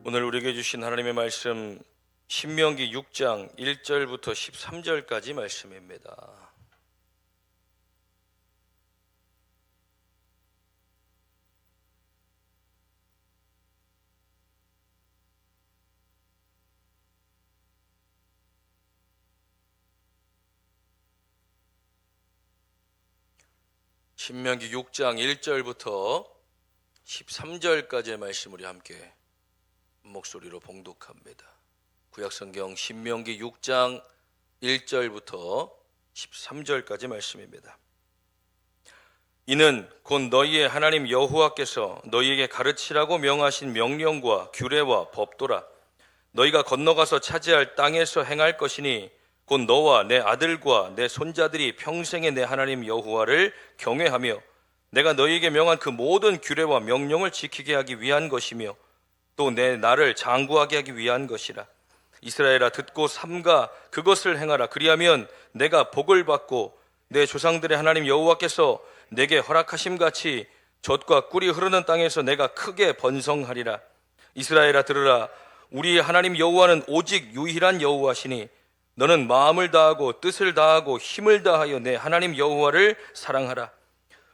오늘 우리에게 주신 하나님의 말씀 신명기 6장 1절부터 13절까지 말씀입니다. 신명기 6장 1절부터 13절까지의 말씀 우리 함께 목소리로 봉독합니다. 구약성경 신명기 6장 1절부터 13절까지 말씀입니다. 이는 곧 너희의 하나님 여호와께서 너희에게 가르치라고 명하신 명령과 규례와 법도라. 너희가 건너가서 차지할 땅에서 행할 것이니 곧 너와 내 아들과 내 손자들이 평생에 내 하나님 여호와를 경외하며 내가 너희에게 명한 그 모든 규례와 명령을 지키게 하기 위한 것이며 또 내 나를 장구하게 하기 위한 것이라. 이스라엘아, 듣고 삼가 그것을 행하라. 그리하면 내가 복을 받고 내 조상들의 하나님 여호와께서 내게 허락하심 같이 젖과 꿀이 흐르는 땅에서 내가 크게 번성하리라. 이스라엘아, 들으라. 우리 하나님 여호와는 오직 유일한 여호와시니 너는 마음을 다하고 뜻을 다하고 힘을 다하여 내 하나님 여호와를 사랑하라.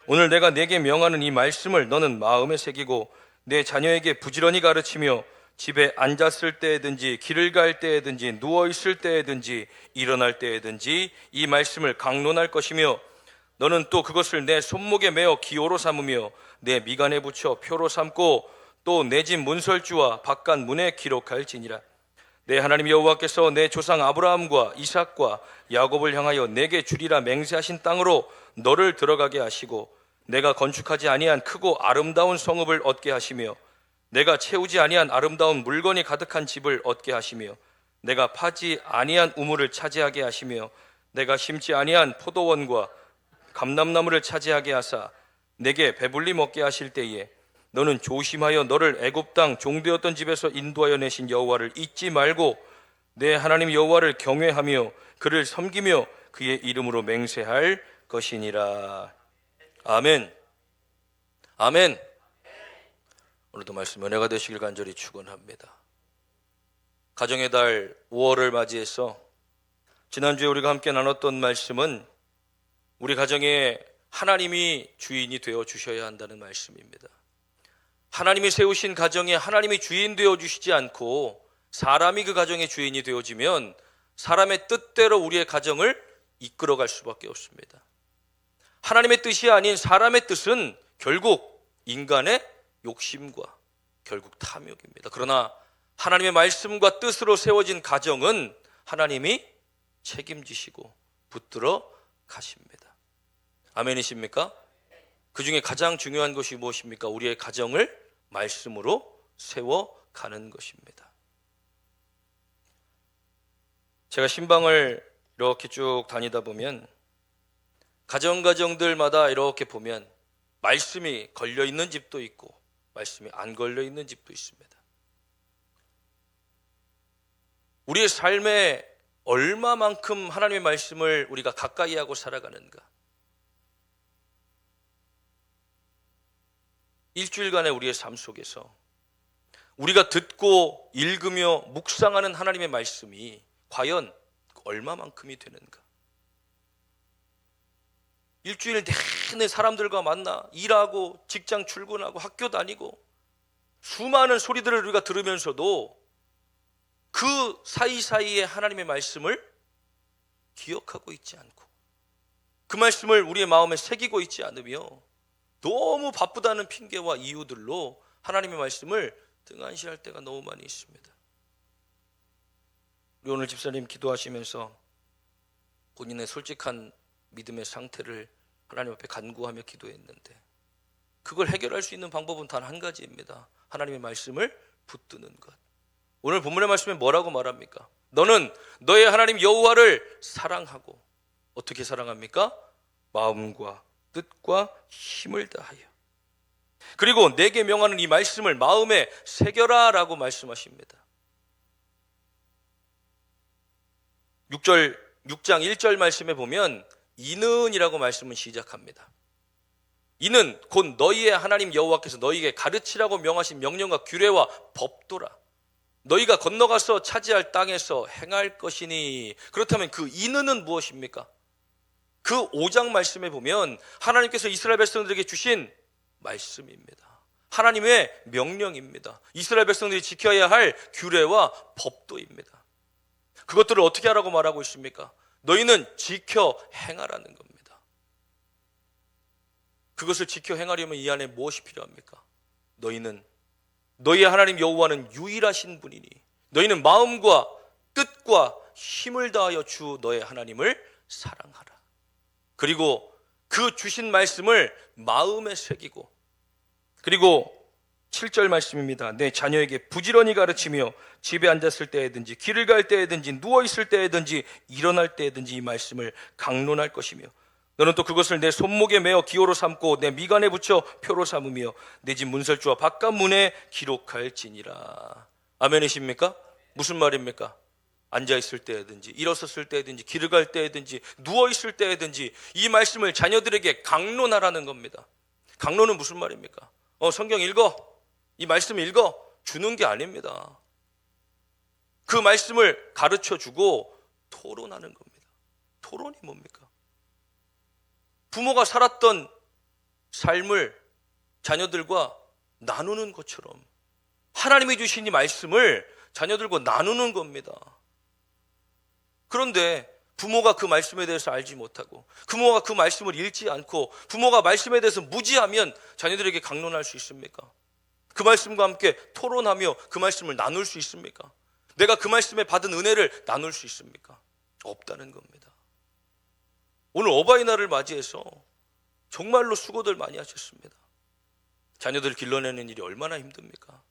오늘 내가 내게 명하는 이 말씀을 너는 마음에 새기고 내 자녀에게 부지런히 가르치며 집에 앉았을 때에든지 길을 갈 때에든지 누워있을 때에든지 일어날 때에든지 이 말씀을 강론할 것이며 너는 또 그것을 내 손목에 메어 기호로 삼으며 내 미간에 붙여 표로 삼고 또 내 집 문설주와 바깥 문에 기록할지니라. 내 하나님 여호와께서 내 조상 아브라함과 이삭과 야곱을 향하여 내게 주리라 맹세하신 땅으로 너를 들어가게 하시고 내가 건축하지 아니한 크고 아름다운 성읍을 얻게 하시며 내가 채우지 아니한 아름다운 물건이 가득한 집을 얻게 하시며 내가 파지 아니한 우물을 차지하게 하시며 내가 심지 아니한 포도원과 감람나무를 차지하게 하사 내게 배불리 먹게 하실 때에 너는 조심하여 너를 애굽 땅 종되었던 집에서 인도하여 내신 여호와를 잊지 말고 내 하나님 여호와를 경외하며 그를 섬기며 그의 이름으로 맹세할 것이니라. 아멘. 아멘. 오늘도 말씀 은혜가 되시길 간절히 축원합니다. 가정의 달 5월을 맞이해서 지난주에 우리가 함께 나눴던 말씀은 우리 가정에 하나님이 주인이 되어 주셔야 한다는 말씀입니다. 하나님이 세우신 가정에 하나님이 주인 되어 주시지 않고 사람이 그 가정의 주인이 되어지면 사람의 뜻대로 우리의 가정을 이끌어갈 수밖에 없습니다. 하나님의 뜻이 아닌 사람의 뜻은 결국 인간의 욕심과 결국 탐욕입니다. 그러나 하나님의 말씀과 뜻으로 세워진 가정은 하나님이 책임지시고 붙들어 가십니다. 아멘이십니까? 그 중에 가장 중요한 것이 무엇입니까? 우리의 가정을 말씀으로 세워가는 것입니다. 제가 신방을 이렇게 쭉 다니다 보면 가정들마다 이렇게 보면 말씀이 걸려있는 집도 있고 말씀이 안 걸려있는 집도 있습니다. 우리의 삶에 얼마만큼 하나님의 말씀을 우리가 가까이 하고 살아가는가? 일주일간의 우리의 삶 속에서 우리가 듣고 읽으며 묵상하는 하나님의 말씀이 과연 얼마만큼이 되는가? 일주일 내내 사람들과 만나 일하고 직장 출근하고 학교 다니고 수많은 소리들을 우리가 들으면서도 그 사이사이에 하나님의 말씀을 기억하고 있지 않고 그 말씀을 우리의 마음에 새기고 있지 않으며 너무 바쁘다는 핑계와 이유들로 하나님의 말씀을 등한시할 때가 너무 많이 있습니다. 우리 오늘 집사님 기도하시면서 본인의 솔직한 믿음의 상태를 하나님 앞에 간구하며 기도했는데 그걸 해결할 수 있는 방법은 단 한 가지입니다. 하나님의 말씀을 붙드는 것. 오늘 본문의 말씀에 뭐라고 말합니까? 너는 너의 하나님 여호와를 사랑하고 어떻게 사랑합니까? 마음과 뜻과 힘을 다하여 그리고 내게 명하는 이 말씀을 마음에 새겨라 라고 말씀하십니다. 6장 1절 말씀에 보면 이는이라고 말씀은 시작합니다. 이는 곧 너희의 하나님 여호와께서 너희에게 가르치라고 명하신 명령과 규례와 법도라. 너희가 건너가서 차지할 땅에서 행할 것이니. 그렇다면 그 이는은 무엇입니까? 그 5장 말씀에 보면 하나님께서 이스라엘 백성들에게 주신 말씀입니다. 하나님의 명령입니다. 이스라엘 백성들이 지켜야 할 규례와 법도입니다. 그것들을 어떻게 하라고 말하고 있습니까? 너희는 지켜 행하라는 겁니다. 그것을 지켜 행하려면 이 안에 무엇이 필요합니까? 너희의 하나님 여호와는 유일하신 분이니 너희는 마음과 뜻과 힘을 다하여 주 너의 하나님을 사랑하라. 그리고 그 주신 말씀을 마음에 새기고, 그리고 7절 말씀입니다. 내 자녀에게 부지런히 가르치며 집에 앉았을 때에든지 길을 갈 때에든지 누워있을 때에든지 일어날 때에든지 이 말씀을 강론할 것이며 너는 또 그것을 내 손목에 메어 기호로 삼고 내 미간에 붙여 표로 삼으며 내 집 문설주와 바깥 문에 기록할지니라. 아멘이십니까? 무슨 말입니까? 앉아있을 때에든지 일어섰을 때에든지 길을 갈 때에든지 누워있을 때에든지 이 말씀을 자녀들에게 강론하라는 겁니다. 강론은 무슨 말입니까? 성경 읽어, 이 말씀 읽어 주는 게 아닙니다. 그 말씀을 가르쳐주고 토론하는 겁니다. 토론이 뭡니까? 부모가 살았던 삶을 자녀들과 나누는 것처럼 하나님이 주신 이 말씀을 자녀들과 나누는 겁니다. 그런데 부모가 그 말씀에 대해서 알지 못하고 부모가 그 말씀을 읽지 않고 부모가 말씀에 대해서 무지하면 자녀들에게 강론할 수 있습니까? 그 말씀과 함께 토론하며 그 말씀을 나눌 수 있습니까? 내가 그 말씀에 받은 은혜를 나눌 수 있습니까? 없다는 겁니다. 오늘 어버이날을 맞이해서 정말로 수고들 많이 하셨습니다. 자녀들 길러내는 일이 얼마나 힘듭니까?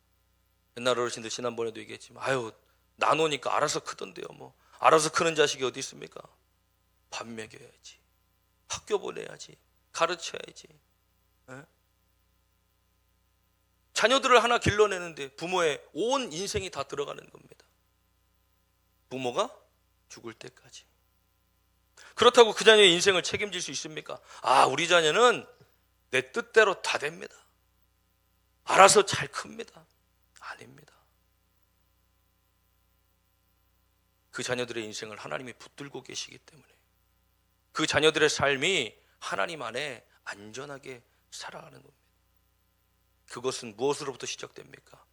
옛날 어르신들 지난번에도 얘기했지만 나누니까 알아서 크던데요. 알아서 크는 자식이 어디 있습니까? 밥 먹여야지, 학교 보내야지, 가르쳐야지. 자녀들을 하나 길러내는데 부모의 온 인생이 다 들어가는 겁니다. 부모가 죽을 때까지. 그렇다고 그 자녀의 인생을 책임질 수 있습니까? 우리 자녀는 내 뜻대로 다 됩니다. 알아서 잘 큽니다. 아닙니다. 그 자녀들의 인생을 하나님이 붙들고 계시기 때문에 그 자녀들의 삶이 하나님 안에 안전하게 살아가는 겁니다. 그것은 무엇으로부터 시작됩니까?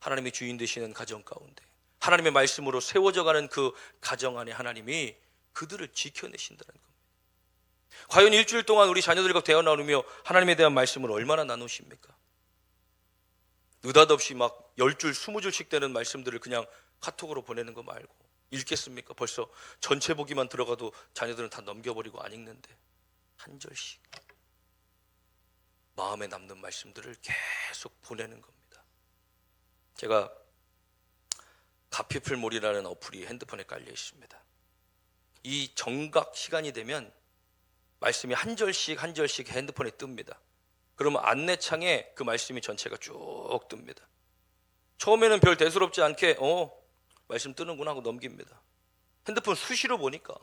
하나님이 주인 되시는 가정 가운데 하나님의 말씀으로 세워져가는 그 가정 안에 하나님이 그들을 지켜내신다는 겁니다. 과연 일주일 동안 우리 자녀들과 대화 나누며 하나님에 대한 말씀을 얼마나 나누십니까? 느닷없이 막 10줄, 20줄씩 되는 말씀들을 그냥 카톡으로 보내는 거 말고 읽겠습니까? 벌써 전체 보기만 들어가도 자녀들은 다 넘겨버리고 안 읽는데 한 절씩 마음에 남는 말씀들을 계속 보내는 겁니다. 제가 가피플몰이라는 어플이 핸드폰에 깔려 있습니다. 이 정각 시간이 되면 말씀이 한 절씩 한 절씩 핸드폰에 뜹니다. 그러면 안내창에 그 말씀이 전체가 쭉 뜹니다. 처음에는 별 대수롭지 않게 말씀 뜨는구나 하고 넘깁니다. 핸드폰 수시로 보니까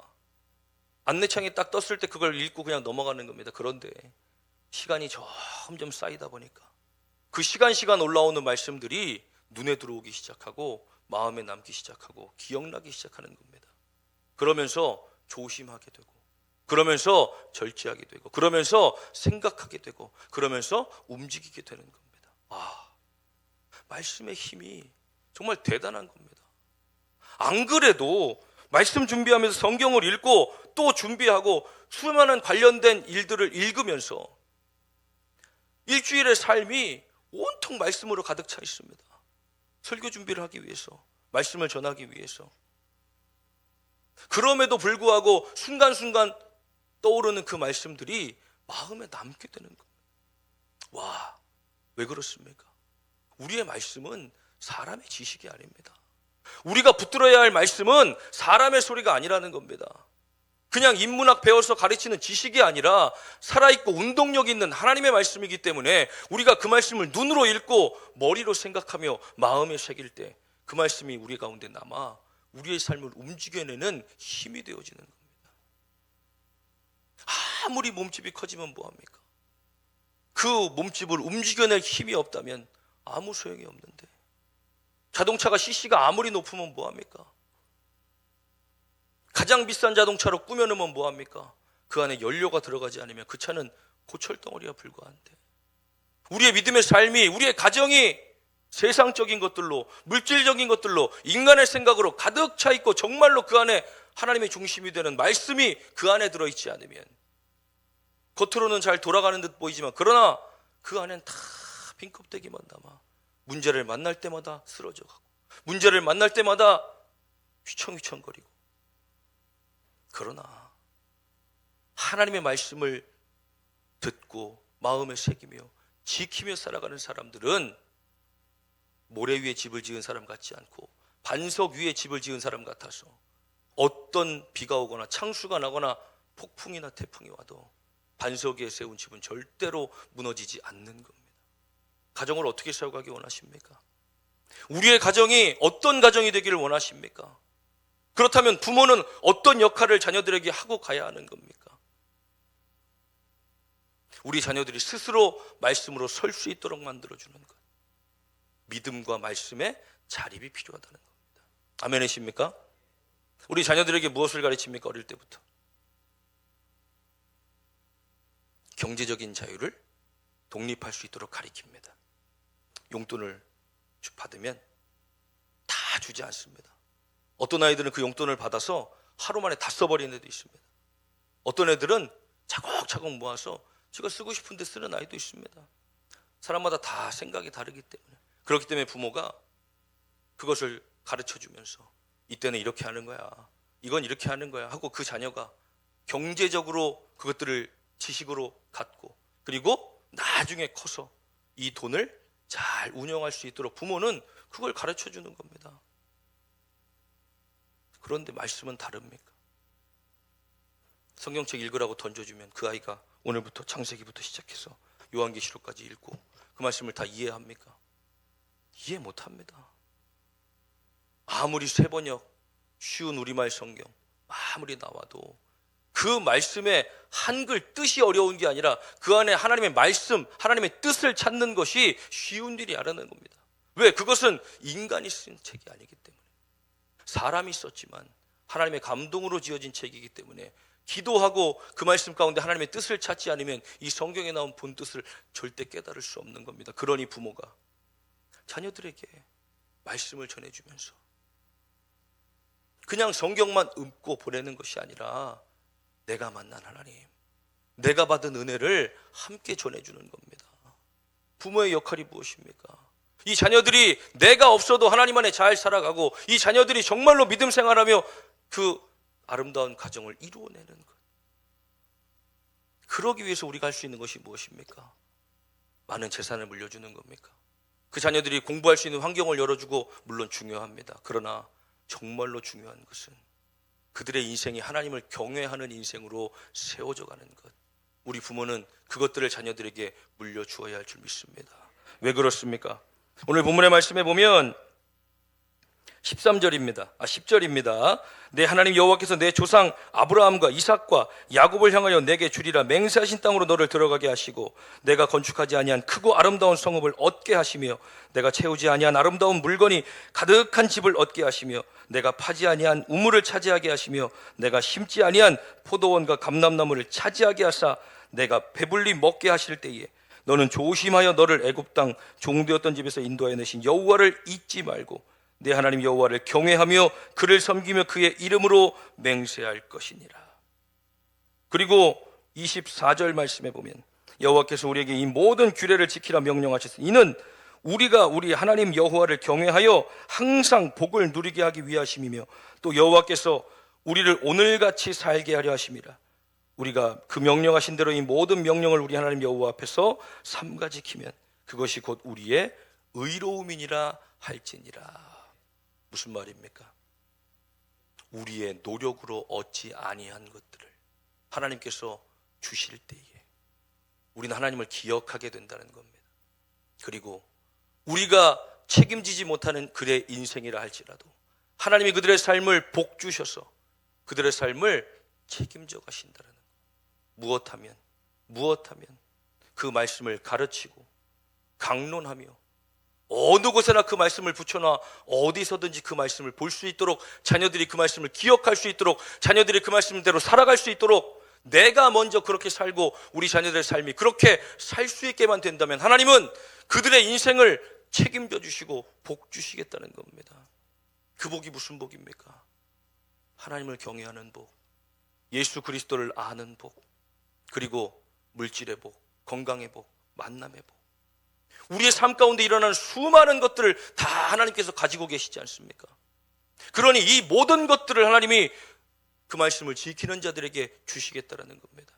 안내창이 딱 떴을 때 그걸 읽고 그냥 넘어가는 겁니다. 그런데 시간이 점점 쌓이다 보니까 그 시간 올라오는 말씀들이 눈에 들어오기 시작하고 마음에 남기 시작하고 기억나기 시작하는 겁니다. 그러면서 조심하게 되고 그러면서 절제하게 되고 그러면서 생각하게 되고 그러면서 움직이게 되는 겁니다. 말씀의 힘이 정말 대단한 겁니다. 안 그래도 말씀 준비하면서 성경을 읽고 또 준비하고 수많은 관련된 일들을 읽으면서 일주일의 삶이 온통 말씀으로 가득 차 있습니다. 설교 준비를 하기 위해서, 말씀을 전하기 위해서. 그럼에도 불구하고 순간순간 떠오르는 그 말씀들이 마음에 남게 되는 겁니다. 왜 그렇습니까? 우리의 말씀은 사람의 지식이 아닙니다. 우리가 붙들어야 할 말씀은 사람의 소리가 아니라는 겁니다. 그냥 인문학 배워서 가르치는 지식이 아니라 살아있고 운동력 있는 하나님의 말씀이기 때문에 우리가 그 말씀을 눈으로 읽고 머리로 생각하며 마음에 새길 때 그 말씀이 우리 가운데 남아 우리의 삶을 움직여내는 힘이 되어지는 겁니다. 아무리 몸집이 커지면 뭐합니까? 그 몸집을 움직여낼 힘이 없다면 아무 소용이 없는데 자동차가 CC가 아무리 높으면 뭐합니까? 가장 비싼 자동차로 꾸며놓으면 뭐합니까? 그 안에 연료가 들어가지 않으면 그 차는 고철덩어리와 불과한데, 우리의 믿음의 삶이, 우리의 가정이 세상적인 것들로, 물질적인 것들로, 인간의 생각으로 가득 차 있고 정말로 그 안에 하나님의 중심이 되는 말씀이 그 안에 들어있지 않으면, 겉으로는 잘 돌아가는 듯 보이지만 그러나 그 안엔 다 빈 껍데기만 남아 문제를 만날 때마다 쓰러져가고, 문제를 만날 때마다 휘청휘청거리고. 그러나 하나님의 말씀을 듣고 마음에 새기며 지키며 살아가는 사람들은 모래 위에 집을 지은 사람 같지 않고 반석 위에 집을 지은 사람 같아서 어떤 비가 오거나 창수가 나거나 폭풍이나 태풍이 와도 반석 위에 세운 집은 절대로 무너지지 않는 겁니다. 가정을 어떻게 세워가기 원하십니까? 우리의 가정이 어떤 가정이 되기를 원하십니까? 그렇다면 부모는 어떤 역할을 자녀들에게 하고 가야 하는 겁니까? 우리 자녀들이 스스로 말씀으로 설 수 있도록 만들어주는 것, 믿음과 말씀의 자립이 필요하다는 겁니다. 아멘이십니까? 우리 자녀들에게 무엇을 가르칩니까? 어릴 때부터 경제적인 자유를 독립할 수 있도록 가르칩니다. 용돈을 받으면 다 주지 않습니다. 어떤 아이들은 그 용돈을 받아서 하루 만에 다 써버리는 애도 있습니다. 어떤 애들은 차곡차곡 모아서 제가 쓰고 싶은데 쓰는 아이도 있습니다. 사람마다 다 생각이 다르기 때문에, 그렇기 때문에 부모가 그것을 가르쳐주면서 이때는 이렇게 하는 거야, 이건 이렇게 하는 거야 하고 그 자녀가 경제적으로 그것들을 지식으로 갖고, 그리고 나중에 커서 이 돈을 잘 운영할 수 있도록 부모는 그걸 가르쳐주는 겁니다. 그런데 말씀은 다릅니까? 성경책 읽으라고 던져주면 그 아이가 오늘부터 창세기부터 시작해서 요한계시록까지 읽고 그 말씀을 다 이해합니까? 이해 못합니다. 아무리 세번역, 쉬운 우리말 성경 아무리 나와도 그 말씀의 한글 뜻이 어려운 게 아니라 그 안에 하나님의 말씀, 하나님의 뜻을 찾는 것이 쉬운 일이 아니라는 겁니다. 왜? 그것은 인간이 쓴 책이 아니기 때문에, 사람이 썼지만 하나님의 감동으로 지어진 책이기 때문에 기도하고 그 말씀 가운데 하나님의 뜻을 찾지 않으면 이 성경에 나온 본 뜻을 절대 깨달을 수 없는 겁니다. 그러니 부모가 자녀들에게 말씀을 전해주면서 그냥 성경만 읊고 보내는 것이 아니라 내가 만난 하나님, 내가 받은 은혜를 함께 전해주는 겁니다. 부모의 역할이 무엇입니까? 이 자녀들이 내가 없어도 하나님 안에 잘 살아가고 이 자녀들이 정말로 믿음 생활하며 그 아름다운 가정을 이루어내는 것, 그러기 위해서 우리가 할 수 있는 것이 무엇입니까? 많은 재산을 물려주는 겁니까? 그 자녀들이 공부할 수 있는 환경을 열어주고 물론 중요합니다. 그러나 정말로 중요한 것은 그들의 인생이 하나님을 경외하는 인생으로 세워져 가는 것, 우리 부모는 그것들을 자녀들에게 물려주어야 할 줄 믿습니다. 왜 그렇습니까? 오늘 본문의 말씀에 보면 10절입니다. 내 하나님 여호와께서 내 조상 아브라함과 이삭과 야곱을 향하여 내게 주리라 맹세하신 땅으로 너를 들어가게 하시고 내가 건축하지 아니한 크고 아름다운 성읍을 얻게 하시며 내가 채우지 아니한 아름다운 물건이 가득한 집을 얻게 하시며 내가 파지 아니한 우물을 차지하게 하시며 내가 심지 아니한 포도원과 감람나무를 차지하게 하사 내가 배불리 먹게 하실 때에 너는 조심하여 너를 애굽 땅 종되었던 집에서 인도하여 내신 여호와를 잊지 말고 내 하나님 여호와를 경외하며 그를 섬기며 그의 이름으로 맹세할 것이니라. 그리고 24절 말씀에 보면 여호와께서 우리에게 이 모든 규례를 지키라 명령하셨으니 이는 우리가 우리 하나님 여호와를 경외하여 항상 복을 누리게 하기 위하심이며 또 여호와께서 우리를 오늘같이 살게 하려 하심이라. 우리가 그 명령하신 대로 이 모든 명령을 우리 하나님 여호와 앞에서 삼가 지키면 그것이 곧 우리의 의로움이니라 할지니라. 무슨 말입니까? 우리의 노력으로 얻지 아니한 것들을 하나님께서 주실 때에 우리는 하나님을 기억하게 된다는 겁니다. 그리고 우리가 책임지지 못하는 그들의 인생이라 할지라도 하나님이 그들의 삶을 복 주셔서 그들의 삶을 책임져 가신다는 것. 무엇하면 그 말씀을 가르치고 강론하며 어느 곳에나 그 말씀을 붙여놔 어디서든지 그 말씀을 볼 수 있도록, 자녀들이 그 말씀을 기억할 수 있도록, 자녀들이 그 말씀대로 살아갈 수 있도록 내가 먼저 그렇게 살고 우리 자녀들의 삶이 그렇게 살 수 있게만 된다면 하나님은 그들의 인생을 책임져 주시고 복 주시겠다는 겁니다. 그 복이 무슨 복입니까? 하나님을 경외하는 복, 예수 그리스도를 아는 복, 그리고 물질의 복, 건강의 복, 만남의 복. 우리의 삶 가운데 일어나는 수많은 것들을 다 하나님께서 가지고 계시지 않습니까? 그러니 이 모든 것들을 하나님이 그 말씀을 지키는 자들에게 주시겠다라는 겁니다.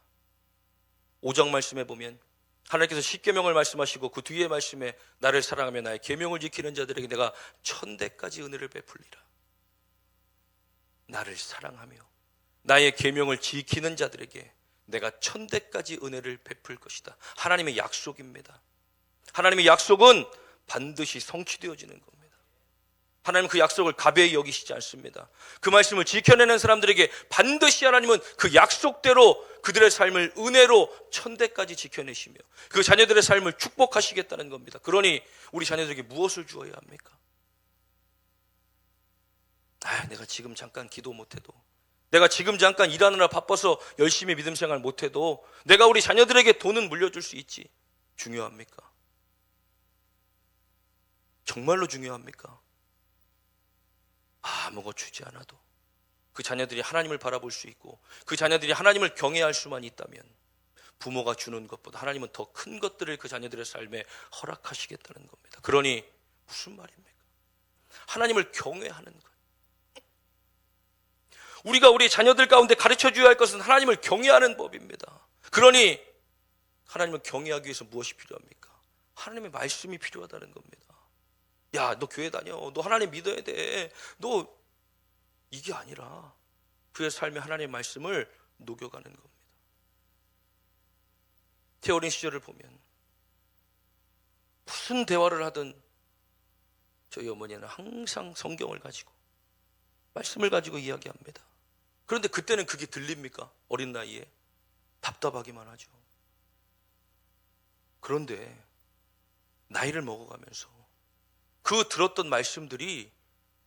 5장 말씀에 보면 하나님께서 십계명을 말씀하시고 그 뒤에 말씀에 나를 사랑하며 나의 계명을 지키는 자들에게 내가 1000대까지 은혜를 베풀리라. 나를 사랑하며 나의 계명을 지키는 자들에게 내가 1000대까지 은혜를 베풀 것이다. 하나님의 약속입니다. 하나님의 약속은 반드시 성취되어지는 겁니다. 하나님은 그 약속을 가벼이 여기시지 않습니다. 그 말씀을 지켜내는 사람들에게 반드시 하나님은 그 약속대로 그들의 삶을 은혜로 1000대까지 지켜내시며 그 자녀들의 삶을 축복하시겠다는 겁니다. 그러니 우리 자녀들에게 무엇을 주어야 합니까? 내가 지금 잠깐 기도 못해도, 내가 지금 잠깐 일하느라 바빠서 열심히 믿음 생활 못해도 내가 우리 자녀들에게 돈은 물려줄 수 있지. 중요합니까? 정말로 중요합니까? 아무것 주지 않아도 그 자녀들이 하나님을 바라볼 수 있고 그 자녀들이 하나님을 경외할 수만 있다면 부모가 주는 것보다 하나님은 더 큰 것들을 그 자녀들의 삶에 허락하시겠다는 겁니다. 그러니 무슨 말입니까? 하나님을 경외하는 것. 우리가 우리 자녀들 가운데 가르쳐줘야 할 것은 하나님을 경외하는 법입니다. 그러니 하나님을 경외하기 위해서 무엇이 필요합니까? 하나님의 말씀이 필요하다는 겁니다. 야, 너 교회 다녀. 너 하나님 믿어야 돼. 너 이게 아니라 그의 삶에 하나님의 말씀을 녹여가는 겁니다. 제 어린 시절을 보면 무슨 대화를 하든 저희 어머니는 항상 성경을 가지고 말씀을 가지고 이야기합니다. 그런데 그때는 그게 들립니까? 어린 나이에 답답하기만 하죠. 그런데 나이를 먹어가면서 그 들었던 말씀들이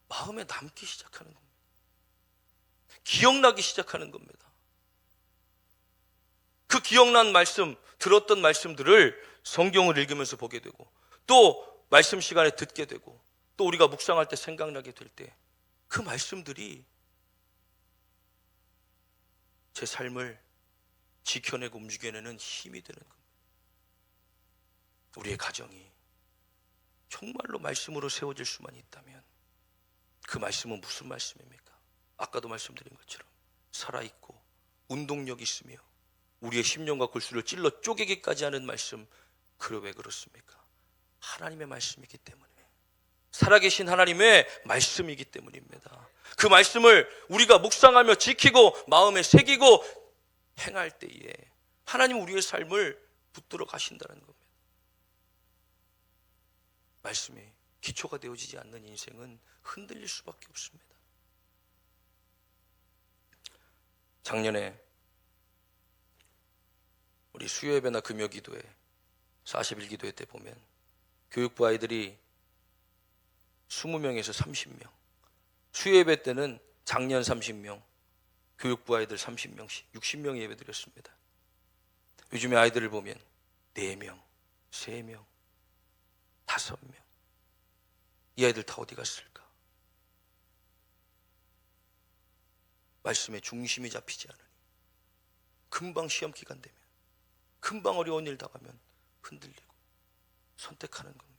마음에 남기 시작하는 겁니다. 기억나기 시작하는 겁니다. 그 기억난 말씀, 들었던 말씀들을 성경을 읽으면서 보게 되고 또 말씀 시간에 듣게 되고 또 우리가 묵상할 때 생각나게 될 때 그 말씀들이 제 삶을 지켜내고 움직여내는 힘이 되는 겁니다. 우리의 가정이 정말로 말씀으로 세워질 수만 있다면 그 말씀은 무슨 말씀입니까? 아까도 말씀드린 것처럼 살아있고 운동력 있으며 우리의 심령과 골수를 찔러 쪼개기까지 하는 말씀. 왜 그렇습니까? 하나님의 말씀이기 때문에, 살아계신 하나님의 말씀이기 때문입니다. 그 말씀을 우리가 묵상하며 지키고 마음에 새기고 행할 때에 하나님 우리의 삶을 붙들어 가신다는 겁니다. 말씀이 기초가 되어지지 않는 인생은 흔들릴 수밖에 없습니다. 작년에 우리 수요예배나 금요기도회 40일 때 보면 교육부 아이들이 20명에서 30명, 수요예배 때는 작년 30명, 교육부 아이들 30명씩 60명이 예배드렸습니다. 요즘에 아이들을 보면 4명, 3명, 5명. 이 아이들 다 어디 갔을까? 말씀의 중심이 잡히지 않으니 금방 시험 기간 되면, 금방 어려운 일 당하면 흔들리고 선택하는 겁니다.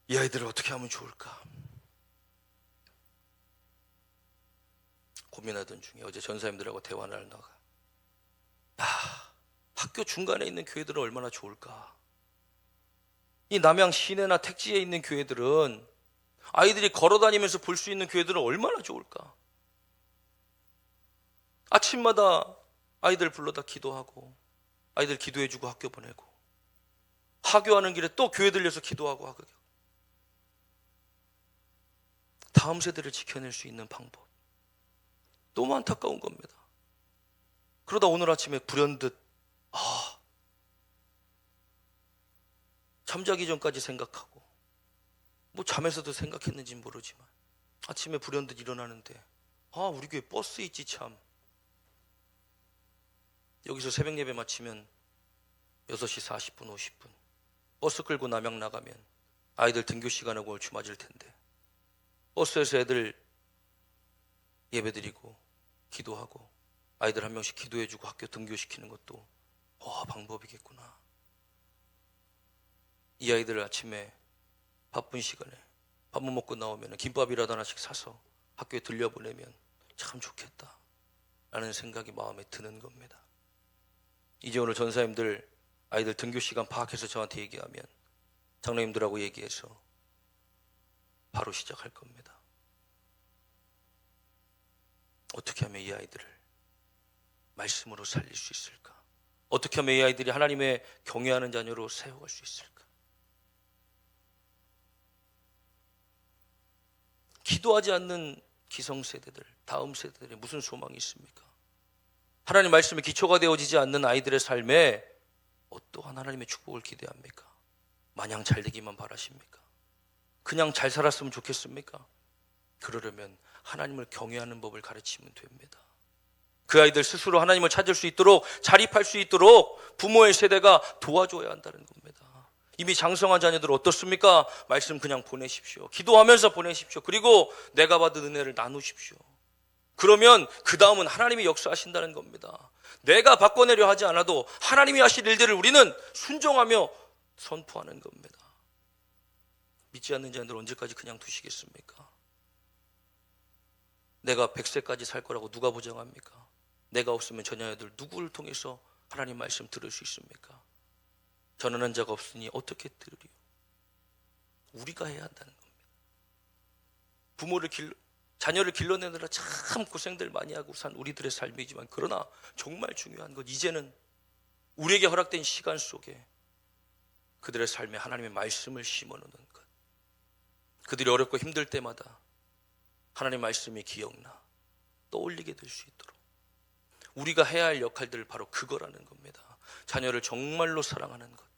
이 아이들을 어떻게 하면 좋을까 고민하던 중에 어제 전사님들하고 대화를 나가, 학교 중간에 있는 교회들은 얼마나 좋을까. 이 남양 시내나 택지에 있는 교회들은, 아이들이 걸어다니면서 볼 수 있는 교회들은 얼마나 좋을까. 아침마다 아이들 불러다 기도하고, 아이들 기도해주고 학교 보내고, 하교하는 길에 또 교회 들려서 기도하고 하고. 다음 세대를 지켜낼 수 있는 방법 너무 안타까운 겁니다. 그러다 오늘 아침에 불현듯 잠자기 전까지 생각하고 뭐 잠에서도 생각했는지 모르지만 아침에 불현듯 일어나는데 우리 교회 버스 있지 참. 여기서 새벽 예배 마치면 6시 40분 50분 버스 끌고 남양 나가면 아이들 등교 시간하고 얼추 맞을 텐데 버스에서 애들 예배드리고 기도하고 아이들 한 명씩 기도해주고 학교 등교시키는 것도 방법이겠구나. 이 아이들을 아침에 바쁜 시간에 밥 못 먹고 나오면 김밥이라도 하나씩 사서 학교에 들려보내면 참 좋겠다 라는 생각이 마음에 드는 겁니다. 이제 오늘 전사님들 아이들 등교 시간 파악해서 저한테 얘기하면 장로님들하고 얘기해서 바로 시작할 겁니다. 어떻게 하면 이 아이들을 말씀으로 살릴 수 있을까? 어떻게 하면 이 아이들이 하나님의 경외하는 자녀로 세워갈 수 있을까? 기도하지 않는 기성세대들, 다음 세대들에 무슨 소망이 있습니까? 하나님 말씀에 기초가 되어지지 않는 아이들의 삶에 어떠한 하나님의 축복을 기대합니까? 마냥 잘 되기만 바라십니까? 그냥 잘 살았으면 좋겠습니까? 그러려면 하나님을 경외하는 법을 가르치면 됩니다. 그 아이들 스스로 하나님을 찾을 수 있도록 자립할 수 있도록 부모의 세대가 도와줘야 한다는 겁니다. 이미 장성한 자녀들 어떻습니까? 말씀 그냥 보내십시오. 기도하면서 보내십시오. 그리고 내가 받은 은혜를 나누십시오. 그러면 그 다음은 하나님이 역사하신다는 겁니다. 내가 바꿔내려 하지 않아도 하나님이 하실 일들을 우리는 순종하며 선포하는 겁니다. 믿지 않는 자녀들 언제까지 그냥 두시겠습니까? 내가 100세까지 살 거라고 누가 보장합니까? 내가 없으면 저 자녀들 누구를 통해서 하나님 말씀 들을 수 있습니까? 전하는 자가 없으니 어떻게 들으리요? 우리가 해야 한다는 겁니다. 자녀를 길러내느라 참 고생들 많이 하고 산 우리들의 삶이지만 그러나 정말 중요한 건 이제는 우리에게 허락된 시간 속에 그들의 삶에 하나님의 말씀을 심어놓는 것. 그들이 어렵고 힘들 때마다 하나님의 말씀이 기억나 떠올리게 될 수 있도록 우리가 해야 할 역할들 바로 그거라는 겁니다. 자녀를 정말로 사랑하는 것.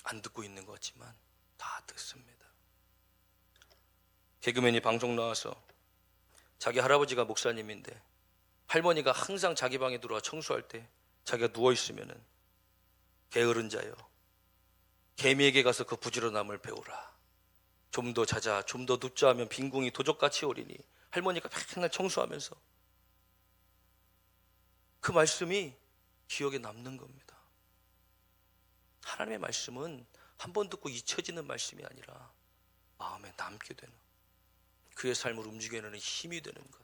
안 듣고 있는 것 같지만 다 듣습니다. 개그맨이 방송 나와서 자기 할아버지가 목사님인데 할머니가 항상 자기 방에 들어와 청소할 때 자기가 누워있으면은 게으른 자여 개미에게 가서 그 부지런함을 배우라. 좀 더 자자 좀 더 눕자 하면 빈궁이 도적같이 오리니 할머니가 맨날 청소하면서 그 말씀이 기억에 남는 겁니다. 하나님의 말씀은 한 번 듣고 잊혀지는 말씀이 아니라 마음에 남게 되는 그의 삶을 움직여내는 힘이 되는 것.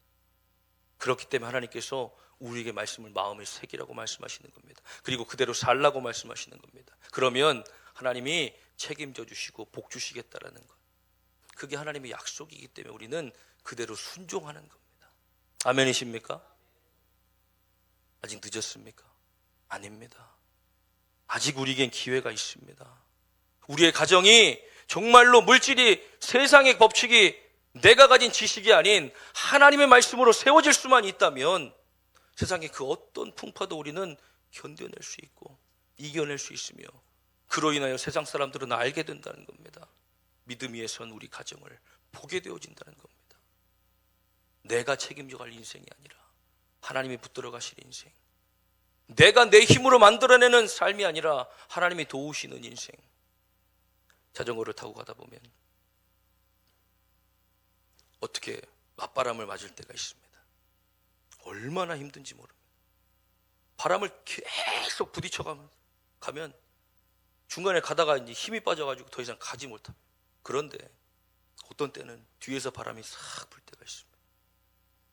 그렇기 때문에 하나님께서 우리에게 말씀을 마음에 새기라고 말씀하시는 겁니다. 그리고 그대로 살라고 말씀하시는 겁니다. 그러면 하나님이 책임져 주시고 복 주시겠다라는 것. 그게 하나님의 약속이기 때문에 우리는 그대로 순종하는 겁니다. 아멘이십니까? 아직 늦었습니까? 아닙니다. 아직 우리에겐 기회가 있습니다. 우리의 가정이 정말로 물질이 세상의 법칙이 내가 가진 지식이 아닌 하나님의 말씀으로 세워질 수만 있다면 세상의 그 어떤 풍파도 우리는 견뎌낼 수 있고 이겨낼 수 있으며 그로 인하여 세상 사람들은 알게 된다는 겁니다. 믿음 위에 선 우리 가정을 보게 되어진다는 겁니다. 내가 책임져 갈 인생이 아니라 하나님이 붙들어 가실 인생. 내가 내 힘으로 만들어내는 삶이 아니라 하나님이 도우시는 인생. 자전거를 타고 가다 보면 어떻게 맞바람을 맞을 때가 있습니다. 얼마나 힘든지 모릅니다. 바람을 계속 부딪혀가면 중간에 가다가 이제 힘이 빠져가지고 더 이상 가지 못합니다. 그런데 어떤 때는 뒤에서 바람이 싹 불 때가 있습니다.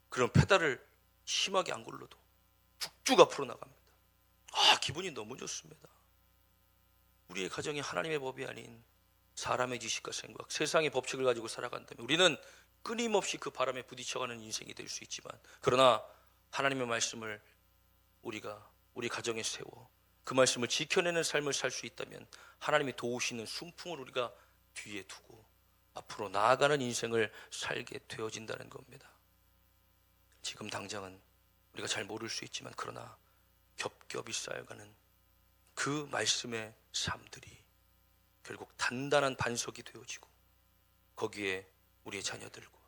그럼 페달을 심하게 안 굴러도 쭉쭉 앞으로 나갑니다. 기분이 너무 좋습니다. 우리의 가정이 하나님의 법이 아닌 사람의 지식과 생각, 세상의 법칙을 가지고 살아간다면 우리는 끊임없이 그 바람에 부딪혀가는 인생이 될 수 있지만 그러나 하나님의 말씀을 우리가 우리 가정에 세워 그 말씀을 지켜내는 삶을 살 수 있다면 하나님이 도우시는 순풍을 우리가 뒤에 두고 앞으로 나아가는 인생을 살게 되어진다는 겁니다. 지금 당장은 우리가 잘 모를 수 있지만 그러나 겹겹이 쌓여가는 그 말씀의 삶들이 결국 단단한 반석이 되어지고 거기에 우리의 자녀들과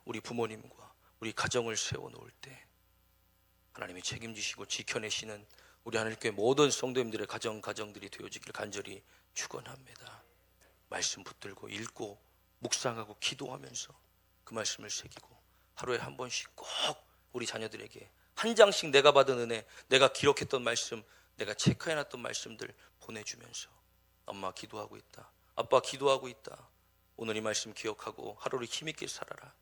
우리 부모님과 우리 가정을 세워놓을 때 하나님이 책임지시고 지켜내시는 우리 하늘교회 모든 성도님들의 가정들이 되어지길 간절히 축원합니다. 말씀 붙들고 읽고 묵상하고 기도하면서 그 말씀을 새기고 하루에 한 번씩 꼭 우리 자녀들에게 한 장씩 내가 받은 은혜, 내가 기록했던 말씀, 내가 체크해놨던 말씀들 보내주면서 엄마 기도하고 있다, 아빠 기도하고 있다, 오늘 이 말씀 기억하고 하루를 힘있게 살아라.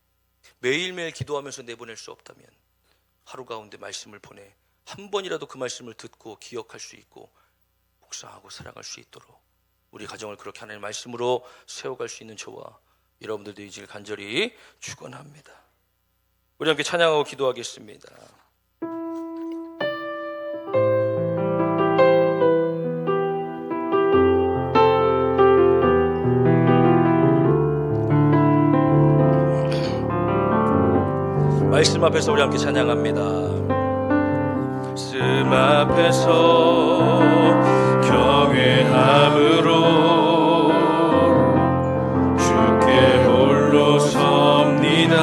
매일매일 기도하면서 내보낼 수 없다면 하루 가운데 말씀을 보내 한 번이라도 그 말씀을 듣고 기억할 수 있고 묵상하고 살아갈 수 있도록 우리 가정을 그렇게 하나님의 말씀으로 세워갈 수 있는 저와 여러분들도 이제 간절히 축원합니다. 우리 함께 찬양하고 기도하겠습니다. 말씀 앞에서 우리 함께 찬양합니다. 말씀 앞에서 경외함으로 주께 홀로 섭니다.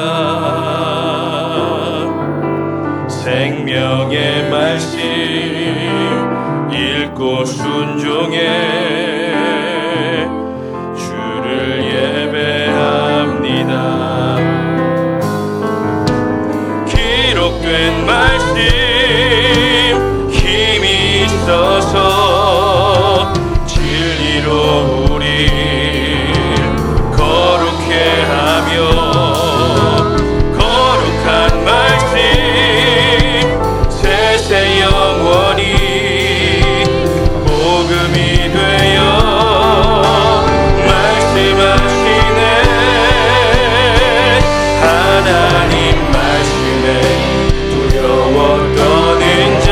생명의 말씀 읽고 순종해 주를 예배합니다. 기록된 말씀 힘이 있어서 진리로 우리 거룩해 하며 거룩한 말씀 세세 영원히 복음이 되어 말씀하시네. 하나님 말씀에 두려워 떠는 자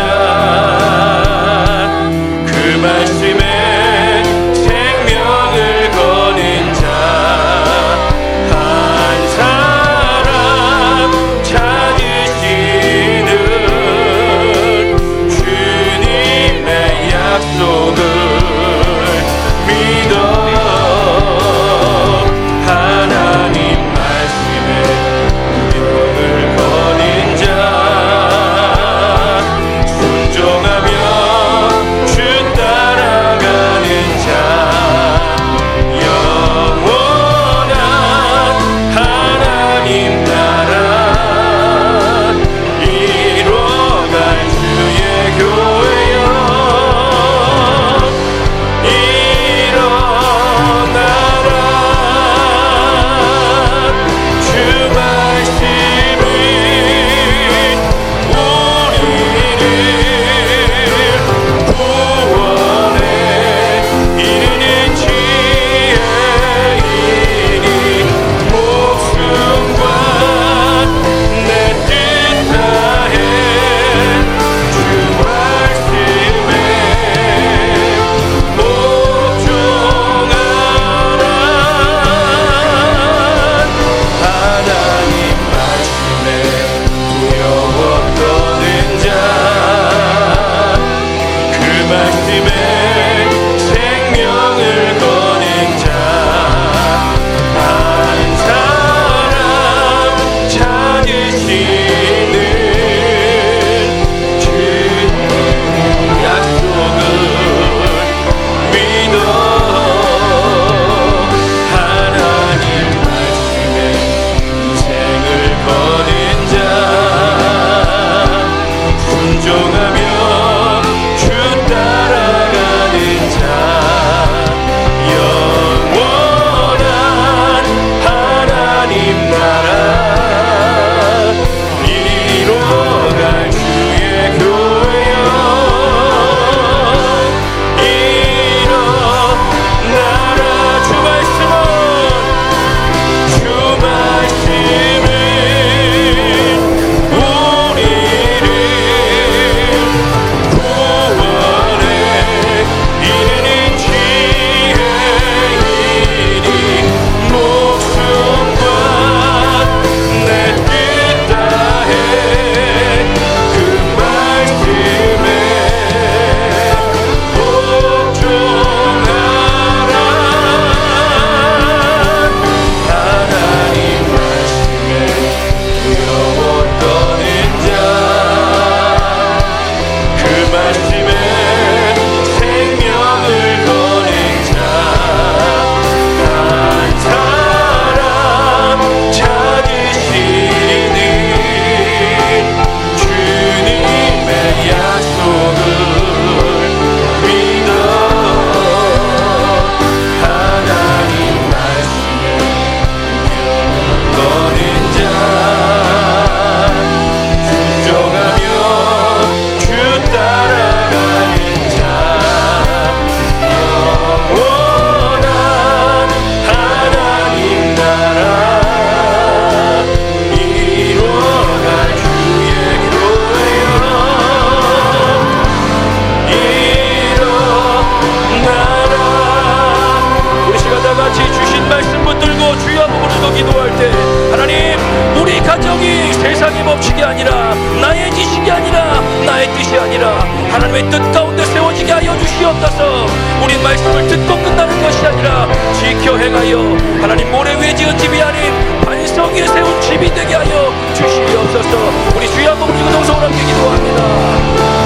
것이 아니라 하나님의 뜻 가운데 세워지게 하여 주시옵소서. 우린 말씀을 듣고 끝나는 것이 아니라 지켜 행하여 하나님 모래 위에 지은 집이 아닌 반석 위에 세운 집이 되게 하여 주시옵소서. 우리 주여 한번 부르고 동성을 함께 기도합니다.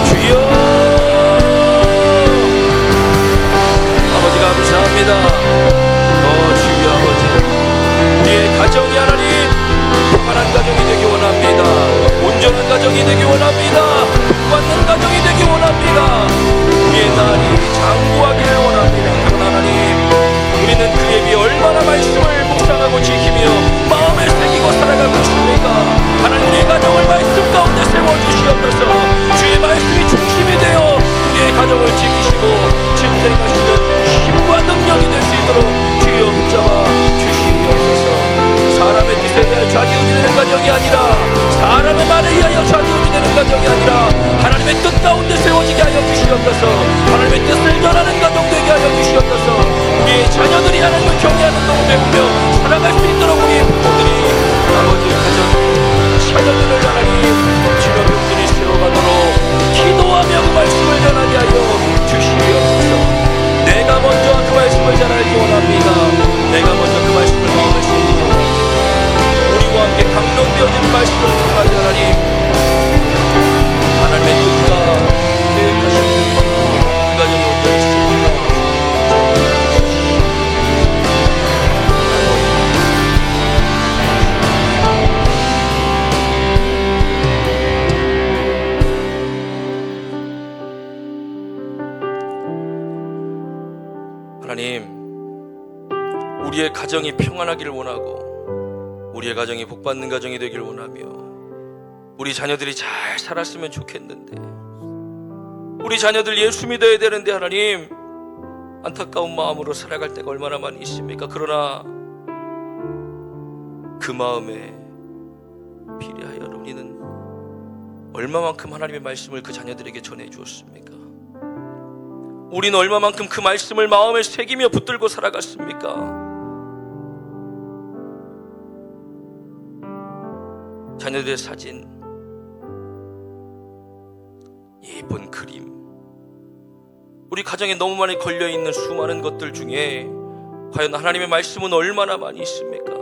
주여, 아버지 감사합니다. 주여 아버지, 우리의 가정이 하나님 평안한 가정이 되기 원합니다. 온전한 가정이 되기 원합니다. 복받는 가정이 되기 원합니다. 우리의 날이 장구하기를 원합니다. 그러나 하나님, 우리는 그에 비해 얼마나 말씀을 묵상하고 지키며 마음에 새기고 살아가고 있습니까? 하나님, 우리의 가정을 말씀 가운데 세워주시옵소서. 주의 말씀이 중심이 되어 우리의 가정을 지키시고 진행하시는 힘과 능력이 될 수 있도록 주여 붙잡아 주시옵소서. 사람의 뜻에 대하여 좌지우지되는 가정이 아니라, 사람의 말에 의하여 좌지우지되는 가정이 아니라 하나님의 뜻 가운데 세워지게 하여 주시옵소서. 하나님의 뜻을 전하는 가정 되게 하여 주시옵소서. 우리의 자녀들이 하나님을 경외하는 것을 배우며 살아갈 수 있도록 우리의 부모들이 아버지 가정 자녀들을 하나님 주여 병들이 세워가도록 기도하며 그 말씀을 전하게 하여 주시옵소서. 내가 먼저 그 말씀을 전하기 원합니다. 내가 먼저 그 말씀을 마음에 새기기 원합니다. 우리와 함께 강론되어지는 말씀을 통하여 하나님의 뜻과 계획하시는 그 가정이 온전히 있습니다. 하나님, 우리의 가정이 평안하기를 원하고 우리의 가정이 복받는 가정이 되기를 원하며 우리 자녀들이 잘 살았으면 좋겠는데, 우리 자녀들 예수 믿어야 되는데 하나님, 안타까운 마음으로 살아갈 때가 얼마나 많이 있습니까? 그러나 그 마음에 비례하여 우리는 얼마만큼 하나님의 말씀을 그 자녀들에게 전해 주었습니까? 우리는 얼마만큼 그 말씀을 마음에 새기며 붙들고 살아갔습니까? 자녀들의 사진, 예쁜 그림, 우리 가정에 너무 많이 걸려있는 수많은 것들 중에 과연 하나님의 말씀은 얼마나 많이 있습니까?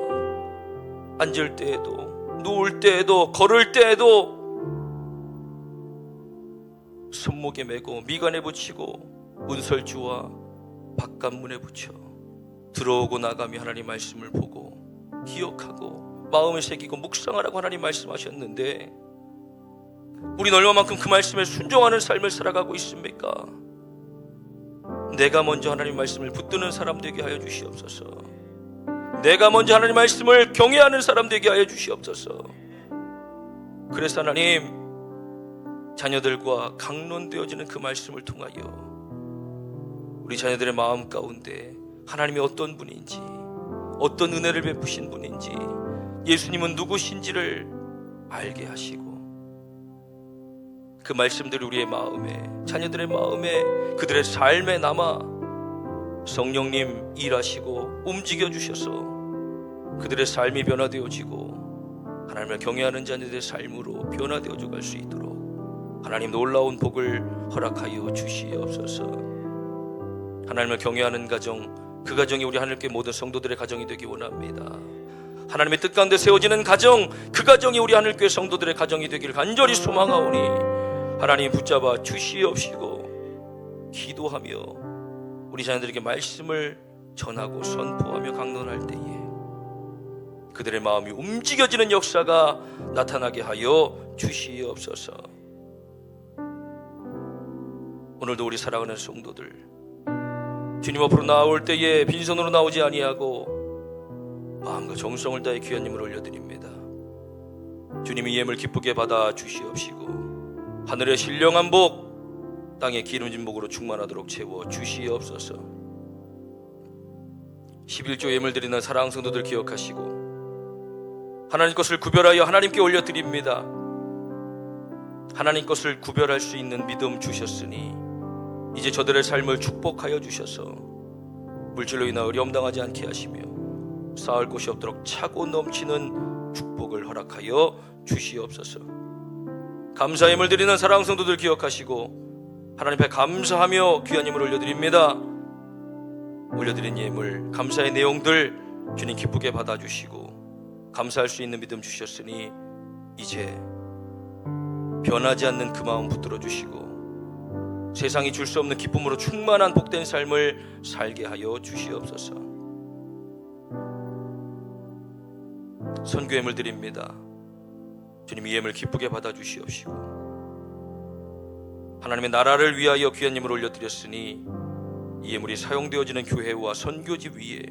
앉을 때에도, 누울 때에도, 걸을 때에도 손목에 메고 미간에 붙이고 문설주와 바깥문에 붙여 들어오고 나가며 하나님 말씀을 보고 기억하고 마음에 새기고 묵상하라고 하나님 말씀하셨는데, 우린 얼마만큼 그 말씀에 순종하는 삶을 살아가고 있습니까? 내가 먼저 하나님 말씀을 붙드는 사람 되게 하여 주시옵소서. 내가 먼저 하나님 말씀을 경외하는 사람 되게 하여 주시옵소서. 그래서 하나님, 자녀들과 강론되어지는 그 말씀을 통하여 우리 자녀들의 마음 가운데 하나님이 어떤 분인지, 어떤 은혜를 베푸신 분인지, 예수님은 누구신지를 알게 하시고 그 말씀들이 우리의 마음에, 자녀들의 마음에, 그들의 삶에 남아 성령님 일하시고 움직여 주셔서 그들의 삶이 변화되어지고 하나님을 경외하는 자녀들의 삶으로 변화되어져 갈 수 있도록 하나님 놀라운 복을 허락하여 주시옵소서. 하나님을 경외하는 가정, 그 가정이 우리 하늘교회 모든 성도들의 가정이 되기 원합니다. 하나님의 뜻 가운데 세워지는 가정, 그 가정이 우리 하늘교회 성도들의 가정이 되기를 간절히 소망하오니 하나님 붙잡아 주시옵시고, 기도하며 우리 자녀들에게 말씀을 전하고 선포하며 강론할 때에 그들의 마음이 움직여지는 역사가 나타나게 하여 주시옵소서. 오늘도 우리 사랑하는 성도들, 주님 앞으로 나올 때에 빈손으로 나오지 아니하고 마음과 정성을 다해 귀한 예물을 올려드립니다. 주님이 예물 기쁘게 받아 주시옵시고 하늘의 신령한 복, 땅의 기름진 복으로 충만하도록 채워 주시옵소서. 11조 예물 드리는 사랑하는 성도들 기억하시고 하나님 것을 구별하여 하나님께 올려드립니다. 하나님 것을 구별할 수 있는 믿음 주셨으니 이제 저들의 삶을 축복하여 주셔서 물질로 인하 어려움 당하지 않게 하시며 쌓을 곳이 없도록 차고 넘치는 축복을 허락하여 주시옵소서. 감사의 예물 드리는 사랑하는 성도들 기억하시고 하나님 앞에 감사하며 귀한 예물 올려드립니다. 올려드린 예물, 감사의 내용들 주님 기쁘게 받아주시고 감사할 수 있는 믿음 주셨으니 이제 변하지 않는 그 마음 붙들어 주시고 세상이 줄 수 없는 기쁨으로 충만한 복된 삶을 살게 하여 주시옵소서. 선교 예물 드립니다. 주님 이 예물 기쁘게 받아주시옵시고 하나님의 나라를 위하여 귀한 예물 올려드렸으니 이 예물이 사용되어지는 교회와 선교집 위에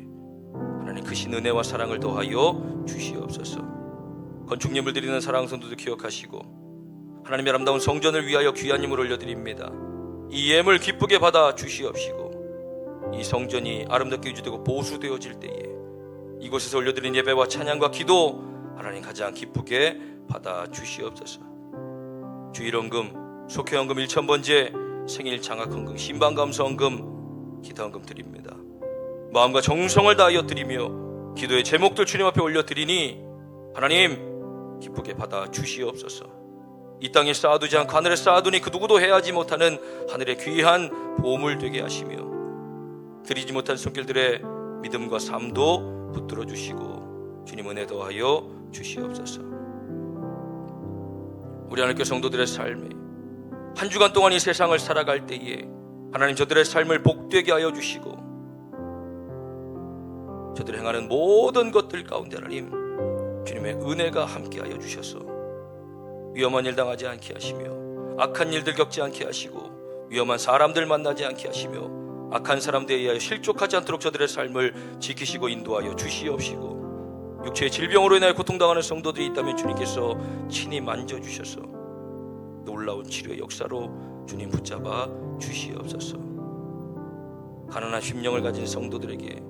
하나님 크신 은혜와 사랑을 더하여 주시옵소서. 건축 예물 드리는 사랑하는 성도들 기억하시고 하나님의 아름다운 성전을 위하여 귀한 예물 올려드립니다. 이 예물 기쁘게 받아 주시옵시고 이 성전이 아름답게 유지되고 보수되어질 때에 이곳에서 올려드린 예배와 찬양과 기도 하나님 가장 기쁘게 받아 주시옵소서. 주일헌금, 속회헌금 1000번째, 생일 장학헌금, 신방감사헌금, 기도헌금 드립니다. 마음과 정성을 다하여 드리며 기도의 제목들 주님 앞에 올려드리니 하나님 기쁘게 받아 주시옵소서. 이 땅에 쌓아두지 않고 하늘에 쌓아두니 그 누구도 해하지 못하는 하늘의 귀한 보물 되게 하시며 드리지 못한 손길들의 믿음과 삶도 붙들어 주시고 주님 은혜 더하여 주시옵소서. 우리 하나님께 성도들의 삶에 한 주간 동안 이 세상을 살아갈 때에 하나님 저들의 삶을 복되게 하여 주시고 저들이 행하는 모든 것들 가운데 하나님 주님의 은혜가 함께하여 주셔서 위험한 일 당하지 않게 하시며 악한 일들 겪지 않게 하시고 위험한 사람들 만나지 않게 하시며 악한 사람들에 의하여 실족하지 않도록 저들의 삶을 지키시고 인도하여 주시옵시고 육체의 질병으로 인하여 고통당하는 성도들이 있다면 주님께서 친히 만져주셔서 놀라운 치료의 역사로 주님 붙잡아 주시옵소서. 가난한 심령을 가진 성도들에게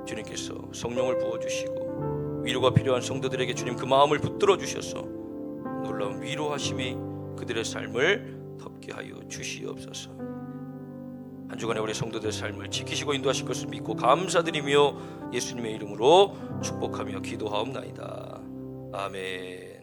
주님께서 성령을 부어주시고 위로가 필요한 성도들에게 주님 그 마음을 붙들어 주셔서 놀라운 위로하심이 그들의 삶을 덮게 하여 주시옵소서. 한 주간에 우리 성도들의 삶을 지키시고 인도하실 것을 믿고 감사드리며 예수님의 이름으로 축복하며 기도하옵나이다. 아멘.